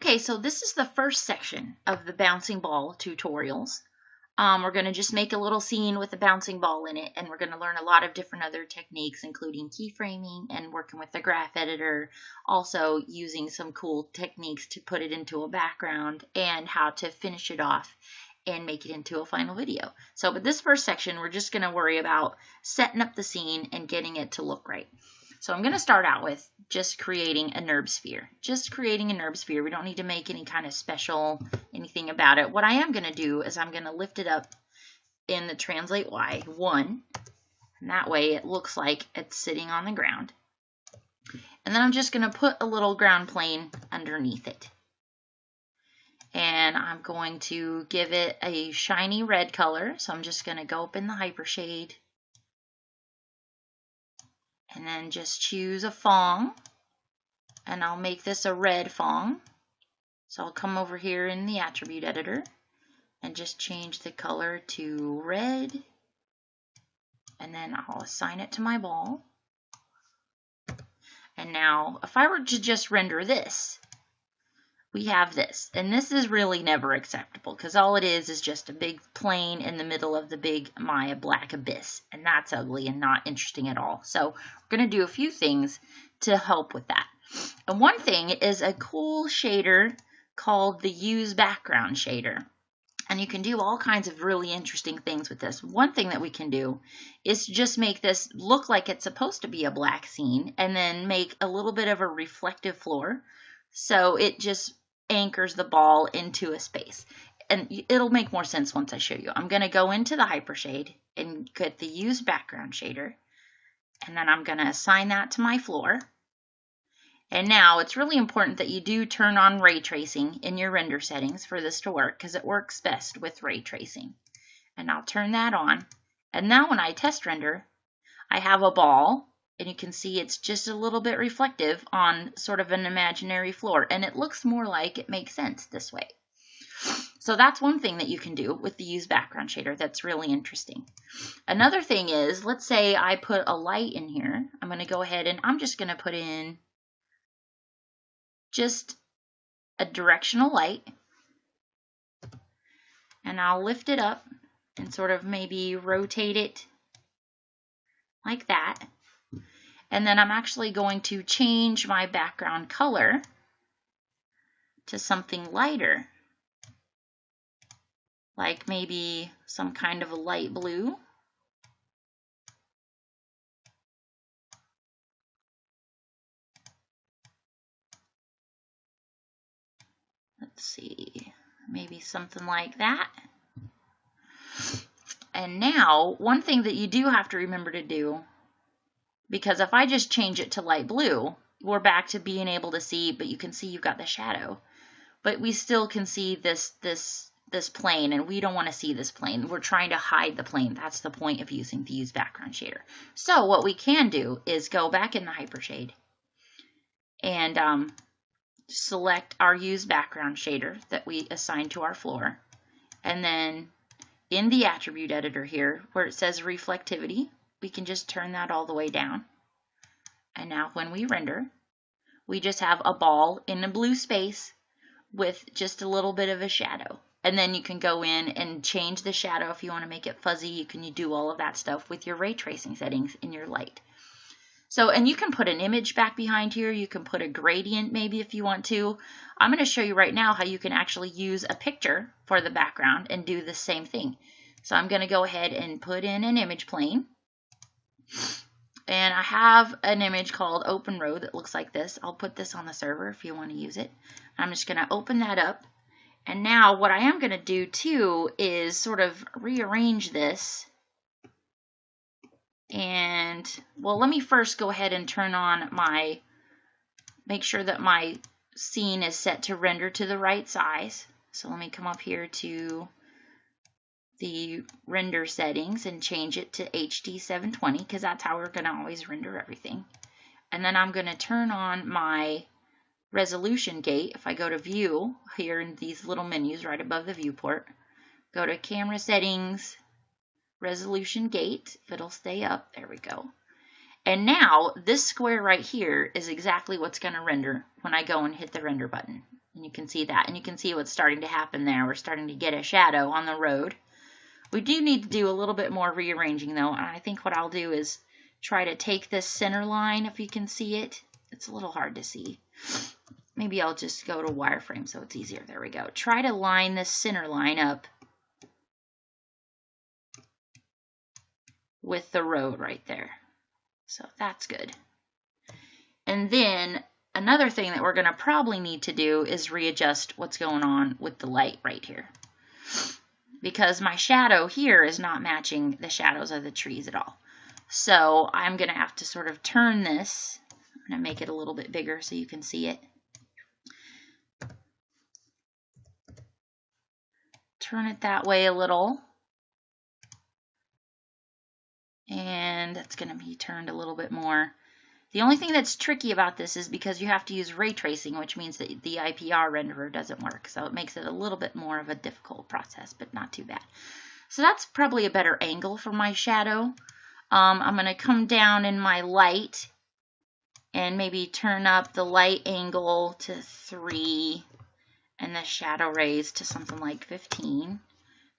Okay, so this is the first section of the bouncing ball tutorials. We're going to just make a little scene with a bouncing ball in it, and we're going to learn a lot of different other techniques, including keyframing and working with the graph editor, also using some cool techniques to put it into a background, and how to finish it off and make it into a final video. So with this first section, we're just going to worry about setting up the scene and getting it to look right. So I'm going to start out with just creating a NURB sphere. Just creating a NURB sphere. We don't need to make any kind of special anything about it. What I am going to do is I'm going to lift it up in the Translate Y 1. And that way it looks like it's sitting on the ground. And then I'm just going to put a little ground plane underneath it. And I'm going to give it a shiny red color. So I'm just going to go up in the hypershade. And then just choose a Fong, and I'll make this a red Fong. So I'll come over here in the attribute editor and just change the color to red, and then I'll assign it to my ball. And now if I were to just render this, we have this, and this is really never acceptable because all it is just a big plane in the middle of the big Maya black abyss, and that's ugly and not interesting at all. So we're going to do a few things to help with that. And one thing is a cool shader called the Use Background shader. And you can do all kinds of really interesting things with this. One thing that we can do is just make this look like it's supposed to be a black scene, and then make a little bit of a reflective floor. So it just anchors the ball into a space. And it'll make more sense once I show you. I'm going to go into the hypershade and get the Use Background shader. And then I'm going to assign that to my floor. And now it's really important that you do turn on ray tracing in your render settings for this to work, because it works best with ray tracing. And I'll turn that on. And now when I test render, I have a ball. And you can see it's just a little bit reflective on sort of an imaginary floor. And it looks more like it makes sense this way. So that's one thing that you can do with the Use Background shader that's really interesting. Another thing is, let's say I put a light in here. I'm going to go ahead and I'm just going to put in just a directional light. And I'll lift it up and sort of maybe rotate it like that. And then I'm actually going to change my background color to something lighter, like maybe some kind of a light blue. Let's see, maybe something like that. And now, one thing that you do have to remember to do, because if I just change it to light blue, we're back to being able to see, but you can see you've got the shadow. But we still can see this plane, and we don't want to see this plane. We're trying to hide the plane. That's the point of using the Use Background shader. So what we can do is go back in the hypershade and select our Use Background shader that we assigned to our floor. And then in the attribute editor here, where it says reflectivity, we can just turn that all the way down. And now when we render, we just have a ball in a blue space with just a little bit of a shadow. And then you can go in and change the shadow if you want to make it fuzzy. You can do all of that stuff with your ray tracing settings in your light. So, and you can put an image back behind here. You can put a gradient maybe if you want to. I'm going to show you right now how you can actually use a picture for the background and do the same thing. So I'm going to go ahead and put in an image plane. And I have an image called Open Road that looks like this. I'll put this on the server if you want to use it. I'm just going to open that up. And now what I am going to do too is sort of rearrange this. And, well, let me first go ahead and turn on make sure that my scene is set to render to the right size. So let me come up here to the render settings and change it to HD 720, because that's how we're going to always render everything. And then I'm going to turn on my resolution gate. If I go to view here in these little menus right above the viewport, go to camera settings, resolution gate, if it'll stay up, there we go. And now this square right here is exactly what's going to render when I go and hit the render button. And you can see that, and you can see what's starting to happen there. We're starting to get a shadow on the road. We do need to do a little bit more rearranging though, and I think what I'll do is try to take this center line, if you can see it. It's a little hard to see. Maybe I'll just go to wireframe so it's easier. There we go. Try to line this center line up with the road right there. So that's good. And then another thing that we're going to probably need to do is readjust what's going on with the light right here. Because my shadow here is not matching the shadows of the trees at all. So I'm going to have to sort of turn this. I'm going to make it a little bit bigger so you can see it. Turn it that way a little. And it's going to be turned a little bit more. The only thing that's tricky about this is because you have to use ray tracing, which means that the IPR renderer doesn't work. So it makes it a little bit more of a difficult process, but not too bad. So that's probably a better angle for my shadow. I'm going to come down in my light and maybe turn up the light angle to 3 and the shadow rays to something like 15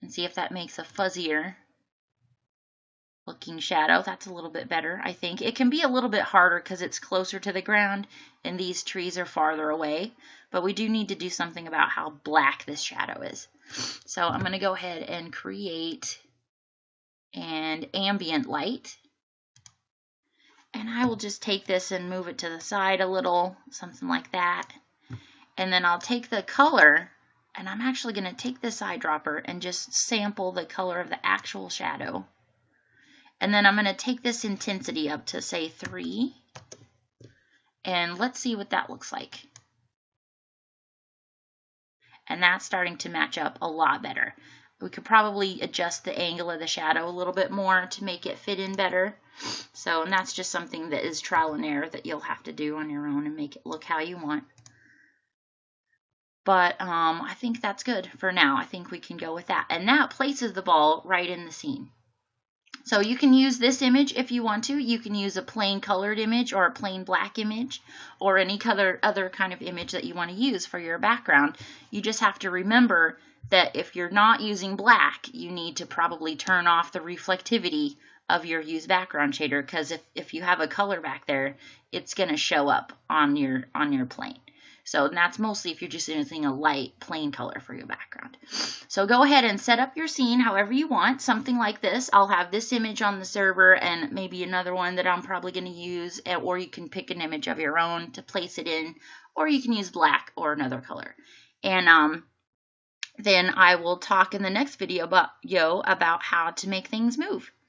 and see if that makes a fuzzier looking shadow. That's a little bit better, I think. It can be a little bit harder because it's closer to the ground and these trees are farther away, but we do need to do something about how black this shadow is. So I'm going to go ahead and create an ambient light, and I will just take this and move it to the side a little, something like that. And then I'll take the color, and I'm actually going to take this eyedropper and just sample the color of the actual shadow. And then I'm going to take this intensity up to, say, 3. And let's see what that looks like. And that's starting to match up a lot better. We could probably adjust the angle of the shadow a little bit more to make it fit in better. So, and that's just something that is trial and error that you'll have to do on your own and make it look how you want. But I think that's good for now. I think we can go with that. And that places the ball right in the scene. So you can use this image if you want to. You can use a plain colored image or a plain black image or any other kind of image that you want to use for your background. You just have to remember that if you're not using black, you need to probably turn off the reflectivity of your use background shader, because if you have a color back there, it's going to show up on your plane. So that's mostly if you're just using a light plain color for your background. So go ahead and set up your scene however you want. Something like this. I'll have this image on the server and maybe another one that I'm probably going to use, or you can pick an image of your own to place it in, or you can use black or another color. And then I will talk in the next video about how to make things move.